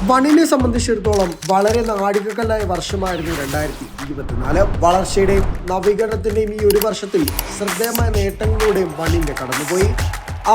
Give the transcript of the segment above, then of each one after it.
വണ്ണിനെ സംബന്ധിച്ചിടത്തോളം വളരെ നാഴികക്കല്ലായ വർഷമായിരുന്നു 2024. വളർച്ചയുടെയും നവീകരണത്തിന്റെയും ഈ ഒരു വർഷത്തിൽ ശ്രദ്ധേയമായ നേട്ടങ്ങളിലൂടെയും വണ്ണിന്റെ കടന്നുപോയി.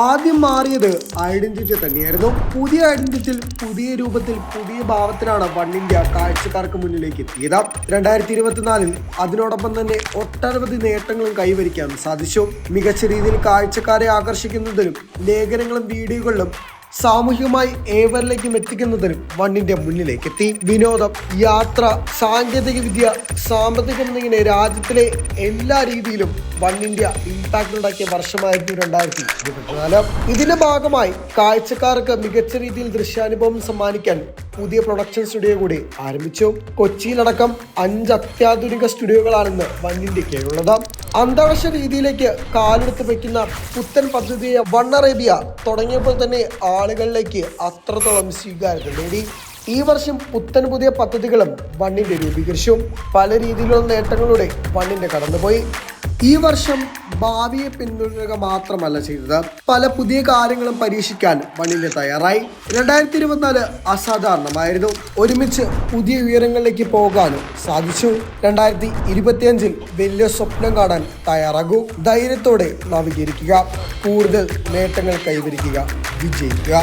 ആദ്യം മാറിയത് ഐഡന്റിറ്റി തന്നെയായിരുന്നു. പുതിയ ഐഡന്റിറ്റിയിൽ പുതിയ രൂപത്തിൽ പുതിയ ഭാവത്തിലാണ് വൺ ഇന്ത്യ കാഴ്ചക്കാർക്ക് മുന്നിലേക്ക് എത്തിയത്. 2024 അതിനോടൊപ്പം തന്നെ ഒട്ടനവധി നേട്ടങ്ങളും കൈവരിക്കാൻ സാധിച്ചു. മികച്ച രീതിയിൽ കാഴ്ചക്കാരെ ആകർഷിക്കുന്നതിലും ലേഖനങ്ങളും വീഡിയോകളിലും സാമൂഹികമായി ഏവരിലേക്കും എത്തിക്കുന്നതിനും വൺ ഇന്ത്യ മുന്നിലേക്ക് എത്തി. വിനോദം, യാത്ര, സാങ്കേതിക വിദ്യ, സാമ്പത്തികം എന്നിങ്ങനെ രാജ്യത്തിലെ എല്ലാ രീതിയിലും വൺ ഇന്ത്യ ഇമ്പാക്ട് ഉണ്ടാക്കിയ വർഷമായിരുന്നു 2024. ഇതിന്റെ ഭാഗമായി കാഴ്ചക്കാർക്ക് മികച്ച രീതിയിൽ ദൃശ്യാനുഭവം സമ്മാനിക്കാൻ പുതിയ പ്രൊഡക്ഷൻ സ്റ്റുഡിയോ കൂടി ആരംഭിച്ചു. കൊച്ചിയിലടക്കം 5 അത്യാധുനിക സ്റ്റുഡിയോകളാണ് വൺ ഇന്ത്യക്കുള്ളത്. അന്താരാഷ്ട്ര രീതിയിലേക്ക് കാലെടുത്ത് വയ്ക്കുന്ന പുത്തൻ പദ്ധതിയായ വൺ അറേബ്യ തുടങ്ങിയപ്പോൾ തന്നെ ആളുകളിലേക്ക് അത്രത്തോളം സ്വീകാര്യത നേടി. ഈ വർഷം പുത്തൻ പുതിയ പദ്ധതികളും വണ്ണിന്റെ രൂപീകരിച്ചു. പല രീതിയിലുള്ള നേട്ടങ്ങളുടെ വണ്ണിന്റെ കടന്നുപോയി. ഈ വർഷം ഭാവിയെ പിന്തുടരുക മാത്രമല്ല ചെയ്തത്, പല പുതിയ കാര്യങ്ങളും പരീക്ഷിക്കാൻ വണ്ണിന്റെ തയ്യാറായി. 2024 അസാധാരണമായിരുന്നു. ഒരുമിച്ച് പുതിയ ഉയരങ്ങളിലേക്ക് പോകാനും സാധിച്ചു. 2025 വലിയ സ്വപ്നം കാണാൻ തയ്യാറാകൂ. ധൈര്യത്തോടെ നവീകരിക്കുക, കൂടുതൽ നേട്ടങ്ങൾ കൈവരിക്കുക, വിജയിക്കുക.